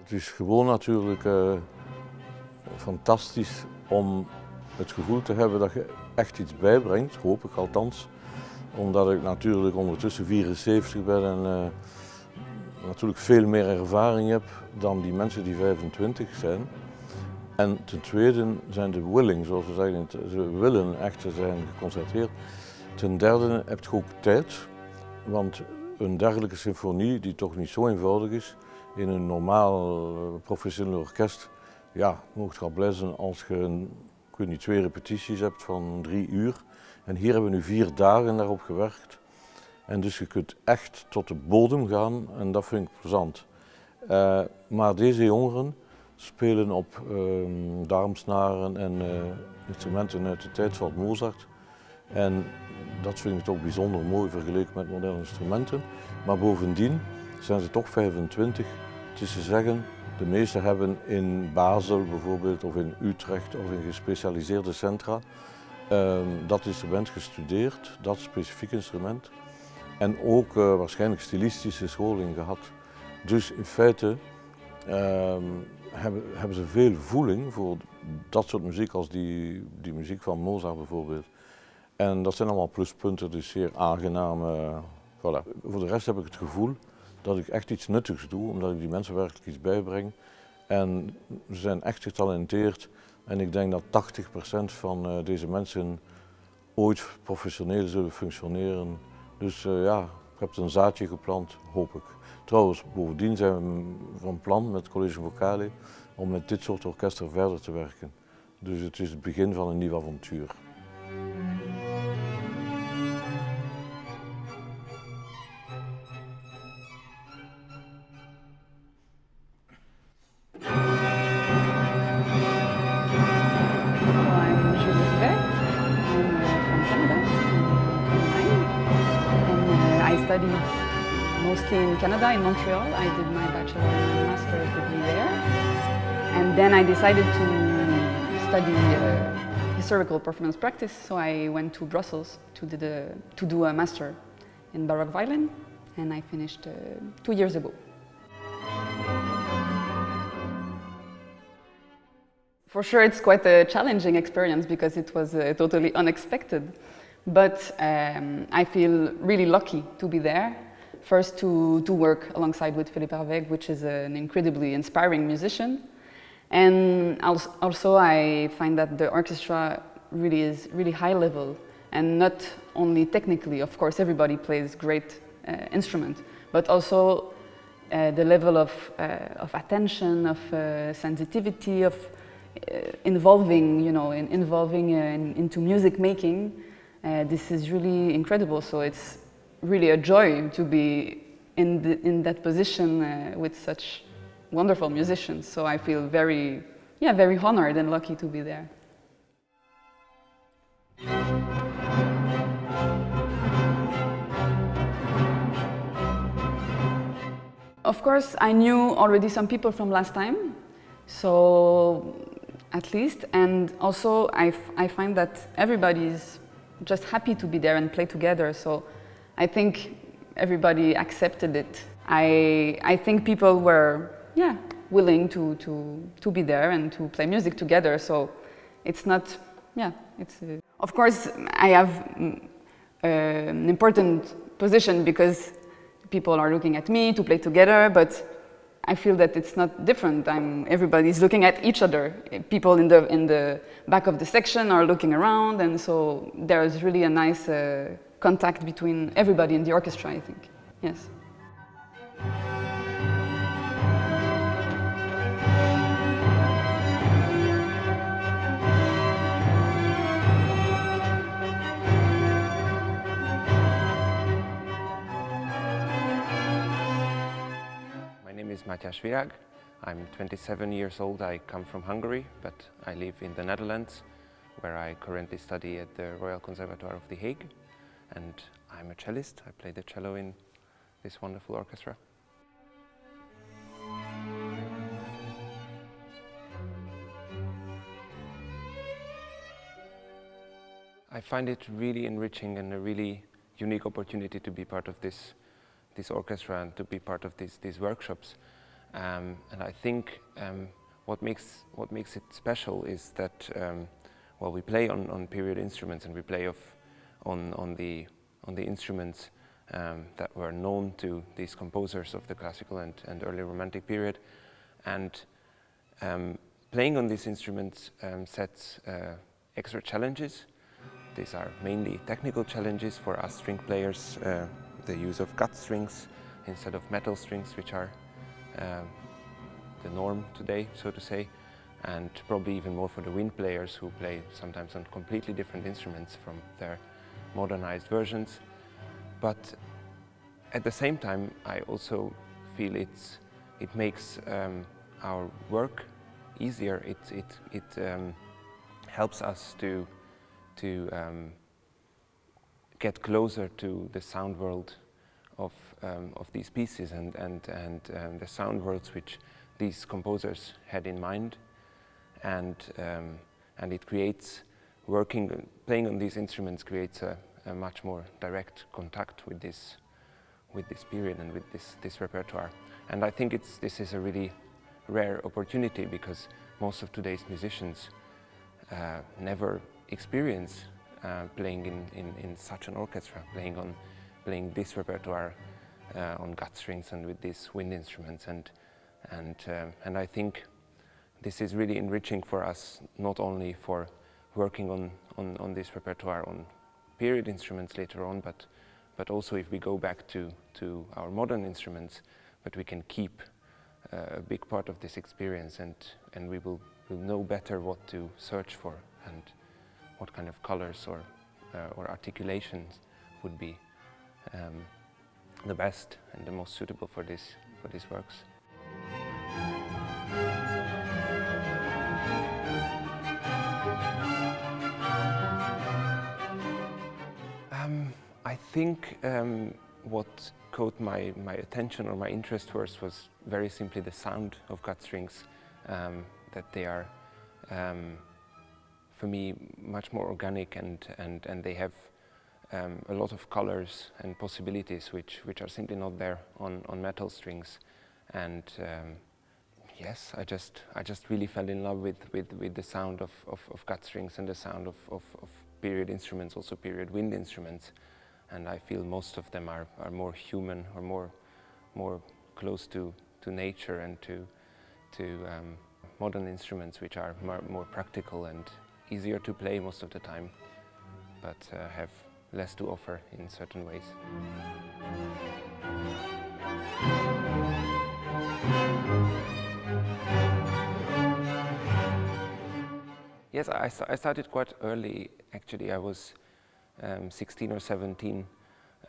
Het is gewoon natuurlijk fantastisch om het gevoel te hebben dat je echt iets bijbrengt, hoop ik althans. Omdat ik natuurlijk ondertussen 74 ben en natuurlijk veel meer ervaring heb dan die mensen die 25 zijn. En ten tweede zijn de willing, zoals we zeggen, ze willen echt zijn geconcentreerd. Ten derde heb je ook tijd, want een dergelijke symfonie, die toch niet zo eenvoudig is, in een normaal professioneel orkest, ja, mocht je al blij zijn als je ik weet niet, 2 repetities hebt van 3 uur. En hier hebben we nu 4 dagen daarop gewerkt. En dus je kunt echt tot de bodem gaan en dat vind ik plezant. Maar deze jongeren spelen op darmsnaren en instrumenten uit de tijd van Mozart. En dat vind ik toch bijzonder mooi vergeleken met moderne instrumenten. Maar bovendien zijn ze toch 25. Het is te zeggen, de meesten hebben in Basel bijvoorbeeld of in Utrecht of in gespecialiseerde centra dat instrument gestudeerd, dat specifiek instrument. En ook waarschijnlijk stilistische scholing gehad. Dus in feite hebben ze veel voeling voor dat soort muziek als die muziek van Mozart bijvoorbeeld. En dat zijn allemaal pluspunten, dus zeer aangenaam. Voilà. Voor de rest heb ik het gevoel dat ik echt iets nuttigs doe, omdat ik die mensen werkelijk iets bijbreng. En ze zijn echt getalenteerd en ik denk dat 80% van deze mensen ooit professioneel zullen functioneren. Dus ja, ik heb een zaadje geplant, hoop ik. Trouwens, bovendien zijn we van plan met Collegium Vocale om met dit soort orkesten verder te werken. Dus het is het begin van een nieuw avontuur. Studied mostly in Canada, in Montreal. I did my bachelor and master's degree there. And then I decided to study historical performance practice, so I went to Brussels to do a master in Baroque violin, and I finished 2 years ago. For sure it's quite a challenging experience because it was totally unexpected. But I feel really lucky to be there. First to work alongside with Philippe Herreweghe, which is an incredibly inspiring musician. And also I find that the orchestra really is really high level and not only technically, of course everybody plays great instrument, but also the level of attention, of sensitivity, of involving into music making. This is really incredible, so it's really a joy to be in that position with such wonderful musicians. So I feel very honored and lucky to be there. Of course, I knew already some people from last time, so at least, and also I find that everybody's just happy to be there and play together, so I think everybody accepted it. I think people were willing to be there and to play music together, so it's not, of course I have an important position because people are looking at me to play together, but I feel that it's not different. Everybody's looking at each other. People in the back of the section are looking around, and so there's really a nice contact between everybody in the orchestra, I think. Yes. My name is Matyas Virag. I'm 27 years old. I come from Hungary, but I live in the Netherlands, where I currently study at the Royal Conservatoire of The Hague. And I'm a cellist. I play the cello in this wonderful orchestra. I find it really enriching and a really unique opportunity to be part of this orchestra and to be part of these workshops. And I think what makes it special is that well, we play on period instruments, and we play on the instruments that were known to these composers of the classical and early Romantic period, and playing on these instruments sets extra challenges. These are mainly technical challenges for us string players, the use of gut strings instead of metal strings, which are the norm today, so to say, and probably even more for the wind players who play sometimes on completely different instruments from their modernized versions. But at the same time, I also feel it makes our work easier. It helps us to get closer to the sound world of these pieces and the sound worlds which these composers had in mind, and it creates playing on these instruments creates a much more direct contact with this period and with this repertoire. And I think this is a really rare opportunity, because most of today's musicians never experience playing in such an orchestra, playing this repertoire on gut strings and with these wind instruments, and I think this is really enriching for us, not only for working on this repertoire on period instruments later on, but also if we go back to our modern instruments, but we can keep a big part of this experience, and we will know better what to search for and what kind of colors or articulations would be the best and the most suitable for these works. I think what caught my attention or my interest first was very simply the sound of gut strings, that they are for me much more organic, and they have a lot of colors and possibilities which are simply not there on metal strings. And yes, I just really fell in love with the sound of gut strings and the sound of period instruments, also period wind instruments. And I feel most of them are more human, or more close to nature and to modern instruments, which are more practical and easier to play most of the time, but have less to offer in certain ways. Yes, I started quite early. Actually, I was 16 or 17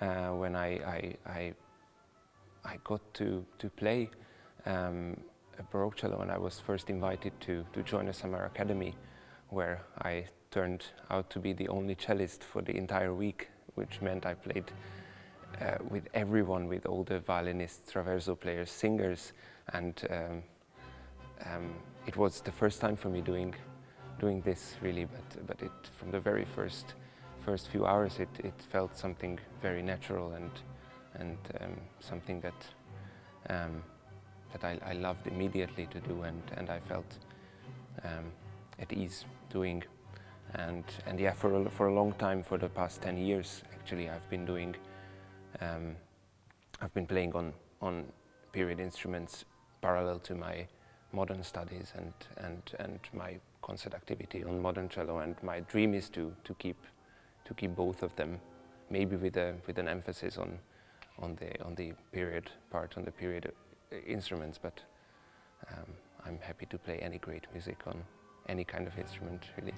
when I got to play a Baroque cello, and I was first invited to join a summer academy, where I turned out to be the only cellist for the entire week, which meant I played with everyone, with all the violinists, traverso players, singers, and it was the first time for me doing this, really. But it, from the very first few hours, it felt something very natural and something that I loved immediately to do, and I felt at ease doing. And yeah, for a long time, for the past 10 years, actually, I've been playing on period instruments parallel to my modern studies and my concert activity on modern cello. And my dream is to keep both of them, maybe with an emphasis on the period part, on the period instruments. But I'm happy to play any great music on any kind of instrument, really.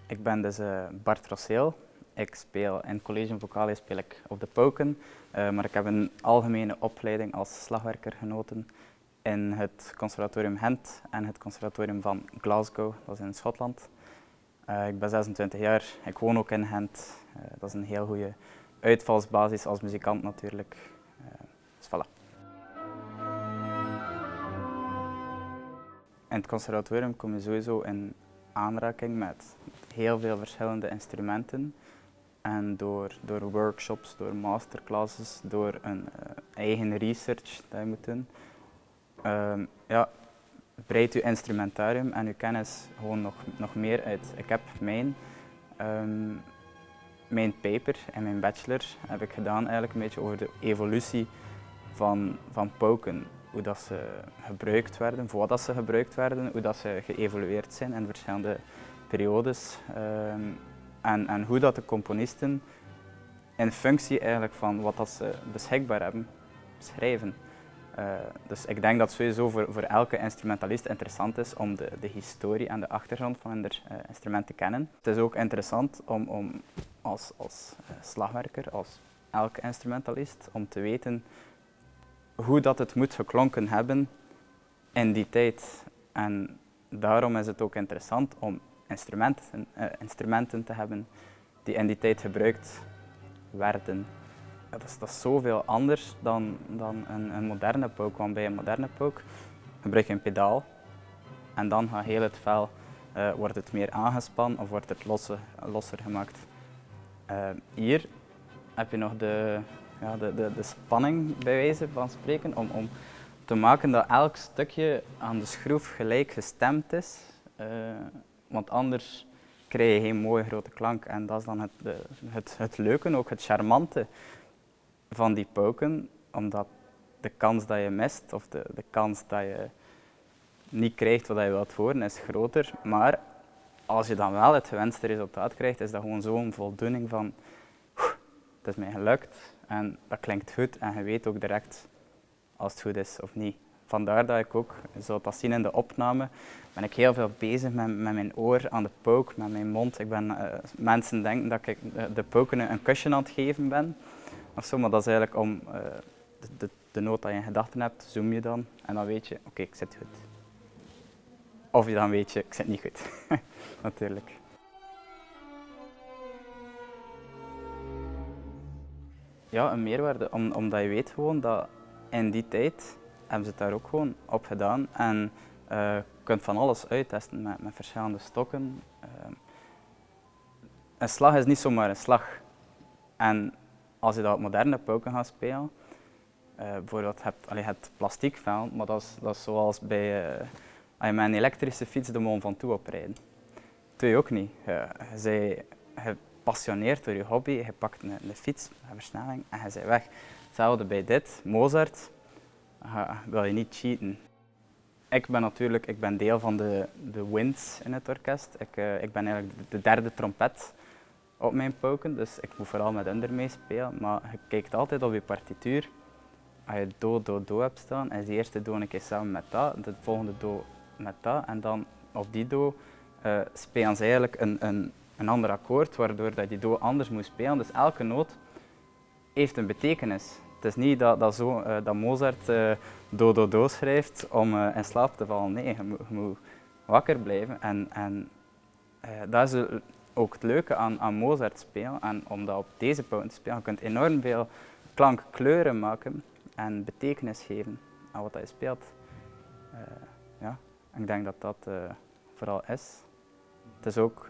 Ik ben dus Bart Rosseel. Ik speel in Collegium Vocale speel ik op de pauken, maar ik heb een algemene opleiding als slagwerker genoten in het Conservatorium Gent en het Conservatorium van Glasgow, dat is in Schotland. Ik ben 26 jaar, ik woon ook in Gent. Dat is een heel goede uitvalsbasis als muzikant natuurlijk. Dus voilà. In het conservatorium kom je sowieso in aanraking met heel veel verschillende instrumenten. En door workshops, door masterclasses, door een eigen research dat je moet doen, ja, breidt je instrumentarium en je kennis gewoon nog meer uit. Ik heb mijn paper en mijn bachelor heb ik gedaan eigenlijk een beetje over de evolutie van pauken. Hoe dat ze gebruikt werden, voor wat dat ze gebruikt werden, hoe dat ze geëvolueerd zijn in verschillende periodes. En hoe dat de componisten in functie eigenlijk van wat dat ze beschikbaar hebben, schrijven. Dus ik denk dat het sowieso voor elke instrumentalist interessant is om de historie en de achtergrond van hun instrument te kennen. Het is ook interessant om als slagwerker, als elke instrumentalist, om te weten hoe dat het moet geklonken hebben in die tijd. En daarom is het ook interessant om instrumenten te hebben die in die tijd gebruikt werden. Dat is zoveel anders dan een moderne pauk, want bij een moderne pauk gebruik je een pedaal en dan gaat heel het vel, wordt het meer aangespannen of wordt het losser gemaakt. Hier heb je nog de spanning bij wijze van spreken om te maken dat elk stukje aan de schroef gelijk gestemd is, want anders krijg je geen mooie grote klank en dat is dan het leuke, ook het charmante van die pauken, omdat de kans dat je mist of de kans dat je niet krijgt wat je wilt horen is groter, maar als je dan wel het gewenste resultaat krijgt, is dat gewoon zo'n voldoening van het is mij gelukt en dat klinkt goed en je weet ook direct als het goed is of niet. Vandaar dat ik ook, je zult dat zien in de opname, ben ik heel veel bezig met mijn oor aan de pauk, met mijn mond. Mensen denken dat ik de pauken een kusje aan het geven ben, of zo, maar dat is eigenlijk om de noot dat je in gedachten hebt, zoom je dan en dan weet je, oké, ik zit goed. Of je dan weet je, ik zit niet goed, natuurlijk. Ja, een meerwaarde, omdat je weet gewoon dat in die tijd hebben ze het daar ook gewoon op gedaan en je kunt van alles uittesten met verschillende stokken. Een slag is niet zomaar een slag. En als je dat op moderne pauken gaat spelen, bijvoorbeeld je hebt plastiek vel, maar dat is zoals bij als je met een elektrische fiets de Mont Ventoux oprijden. Dat doe je ook niet. Je gepassioneerd door je hobby, je pakt een fiets, een versnelling en je bent weg. Hetzelfde bij dit, Mozart, wil je niet cheaten. Ik ben deel van de winds in het orkest. Ik ben eigenlijk de derde trompet op mijn pauken, dus ik moet vooral met hun ermee spelen. Maar je kijkt altijd op je partituur. Als je do, do, do hebt staan, is de eerste do een keer samen met dat, de volgende do met dat. En dan op die do spelen ze eigenlijk een ander akkoord, waardoor dat die do anders moet spelen. Dus elke noot heeft een betekenis. Het is niet dat Mozart do, do, do schrijft om in slaap te vallen. Nee, je moet wakker blijven. En dat is ook het leuke aan Mozart spelen. En om dat op deze pauken te spelen, je kunt enorm veel klankkleuren maken en betekenis geven aan wat je speelt. Ja, ik denk dat dat vooral is. Het is ook,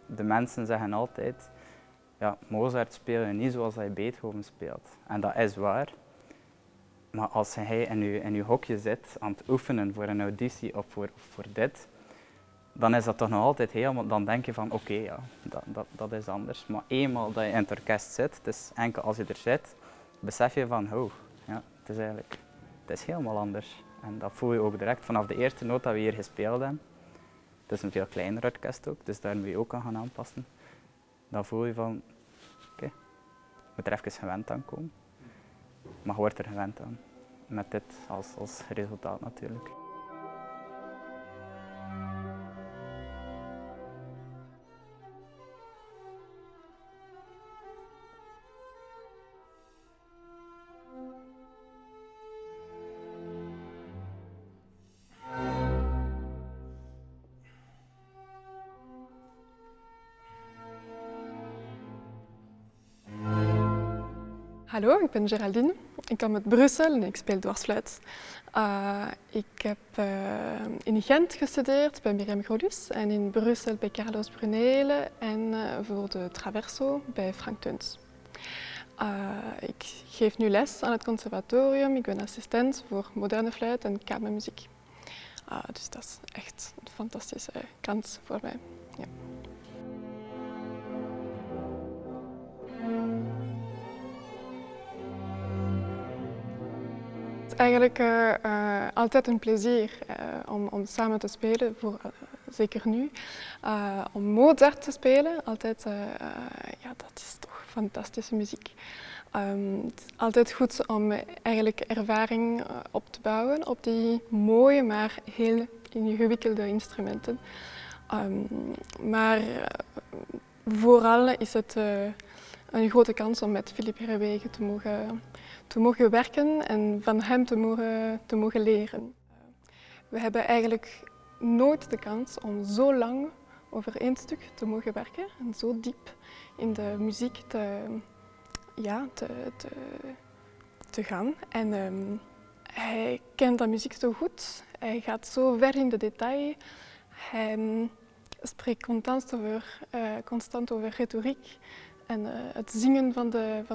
de mensen zeggen altijd, ja, Mozart speel je niet zoals hij Beethoven speelt. En dat is waar. Maar als hij in uw hokje zit aan het oefenen voor een auditie of voor dit, dan is dat toch nog altijd helemaal, dan denk je van oké, ja, dat is anders. Maar eenmaal dat je in het orkest zit, het is enkel als je er zit, besef je van oh, ja, het is helemaal anders. En dat voel je ook direct vanaf de eerste noot dat we hier gespeeld hebben. Het is een veel kleiner orkest ook, dus daar moet je ook aan gaan aanpassen. Dan voel je van oké, je moet er even gewend aan komen. Maar je wordt er gewend aan. Met dit als resultaat natuurlijk. Hallo, ik ben Géraldine. Ik kom uit Brussel en ik speel dwarsfluit. Ik heb in Gent gestudeerd bij Herreweghe en in Brussel bij Carlos Brunele en voor de Traverso bij Frank Teuns. Ik geef nu les aan het conservatorium. Ik ben assistent voor moderne fluit en kamermuziek. Dus dat is echt een fantastische kans voor mij. Ja. Het is eigenlijk altijd een plezier om samen te spelen, zeker nu. Om Mozart te spelen, altijd, ja, dat is toch fantastische muziek. Het is altijd goed om eigenlijk ervaring op te bouwen op die mooie, maar heel ingewikkelde instrumenten. Maar vooral is het een grote kans om met Philippe Herreweghe te mogen werken en van hem te mogen leren. We hebben eigenlijk nooit de kans om zo lang over één stuk te mogen werken en zo diep in de muziek te gaan. En hij kent de muziek zo goed, hij gaat zo ver in de detail, hij spreekt constant over retoriek en het zingen van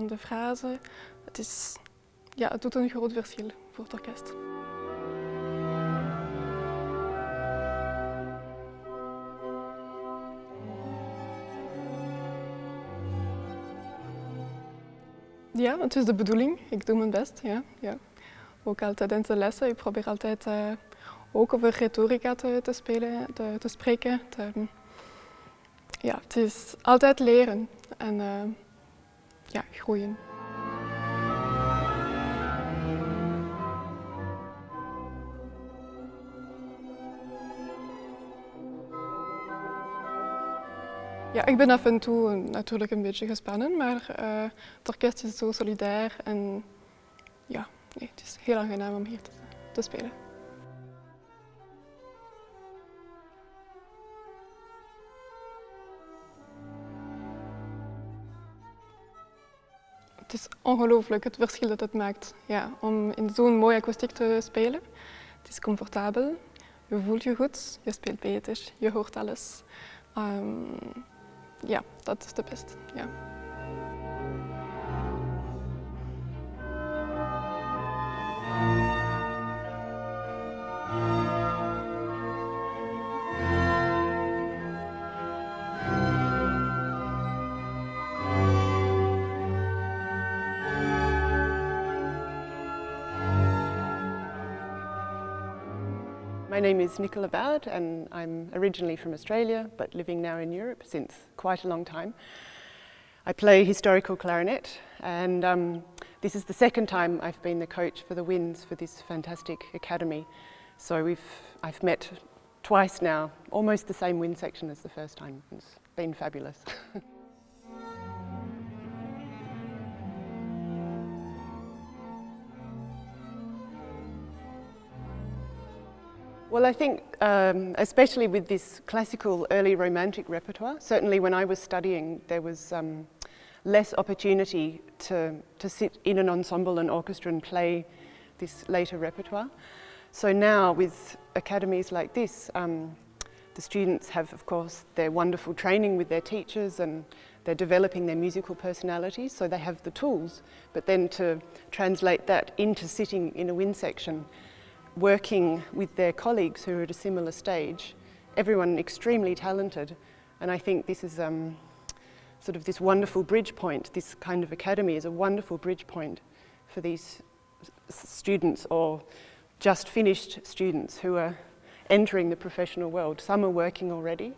de frase. Het doet een groot verschil voor het orkest. Ja, het is de bedoeling. Ik doe mijn best. Ja. Ook altijd in de lessen. Ik probeer altijd ook over retorica te spreken. Het is altijd leren en groeien. Ja, ik ben af en toe natuurlijk een beetje gespannen, maar het orkest is zo solidair en ja, nee, het is heel aangenaam om hier te spelen. Het is ongelooflijk het verschil dat het maakt om in zo'n mooie akoestiek te spelen. Het is comfortabel, je voelt je goed, je speelt beter, je hoort alles. Ja, dat is de beste. Ja. My name is Nicola Boud and I'm originally from Australia but living now in Europe since quite a long time. I play historical clarinet and this is the second time I've been the coach for the winds for this fantastic academy. So I've met twice now, almost the same wind section as the first time. It's been fabulous. Well, I think especially with this classical early romantic repertoire, certainly when I was studying there was less opportunity to sit in an ensemble and orchestra and play this later repertoire. So now with academies like this, the students have of course their wonderful training with their teachers and they're developing their musical personalities, so they have the tools, but then to translate that into sitting in a wind section, working with their colleagues who are at a similar stage, everyone extremely talented, and I think this is sort of this wonderful bridge point. This kind of academy is a wonderful bridge point for these students or just finished students who are entering the professional world. Some are working already,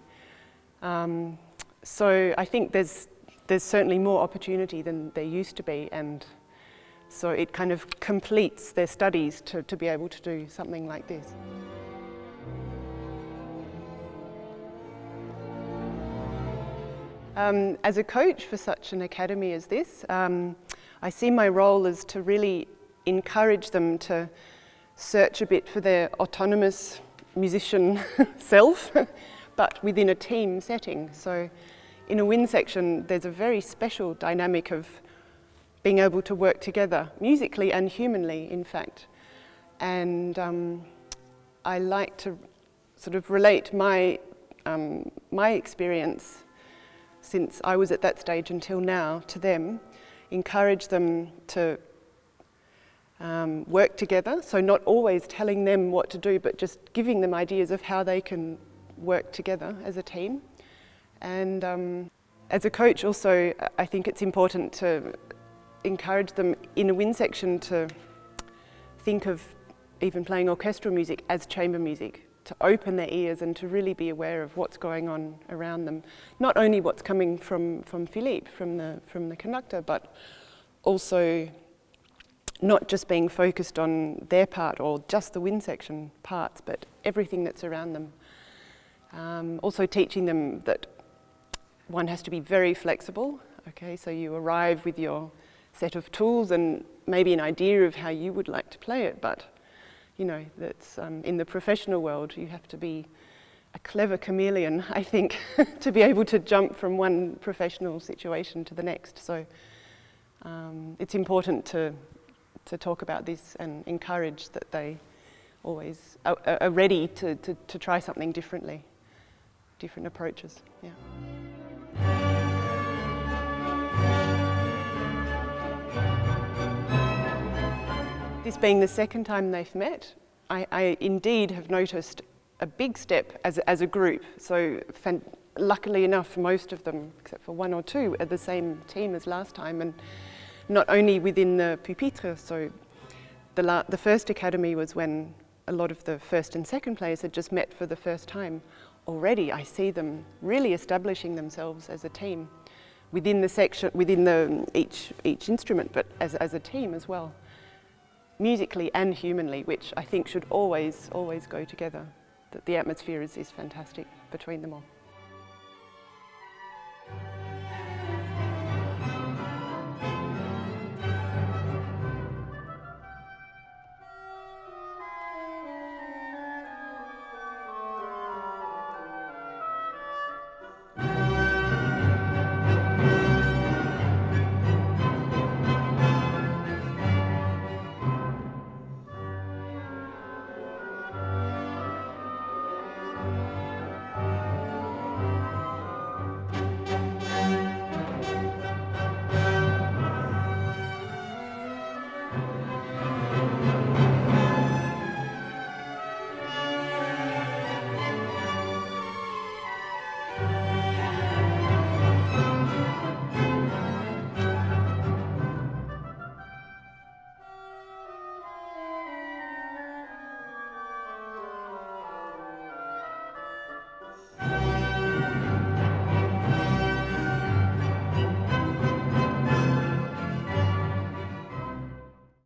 so I think there's certainly more opportunity than there used to be, and so it kind of completes their studies to be able to do something like this. As a coach for such an academy as this, I see my role as to really encourage them to search a bit for their autonomous musician self, but within a team setting. So in a wind section, there's a very special dynamic of being able to work together, musically and humanly, in fact. And I like to sort of relate my experience since I was at that stage until now to them, encourage them to work together, so not always telling them what to do, but just giving them ideas of how they can work together as a team. And as a coach also, I think it's important to encourage them in a wind section to think of even playing orchestral music as chamber music, to open their ears and to really be aware of what's going on around them. Not only what's coming from Philippe, from the conductor, but also not just being focused on their part or just the wind section parts, but everything that's around them. Also teaching them that one has to be very flexible, okay, so you arrive with your set of tools and maybe an idea of how you would like to play it, but you know, that's in the professional world you have to be a clever chameleon, I think, to be able to jump from one professional situation to the next. So it's important to talk about this and encourage that they always are ready to try something differently, different approaches. Yeah. This being the second time they've met, I indeed have noticed a big step as a group. So luckily enough, most of them, except for one or two, are the same team as last time, and not only within the pupitre. So the first academy was when a lot of the first and second players had just met for the first time. Already I see them really establishing themselves as a team within the section, within each instrument, but as a team as well. Musically and humanly, which I think should always go together. That the atmosphere is fantastic between them all.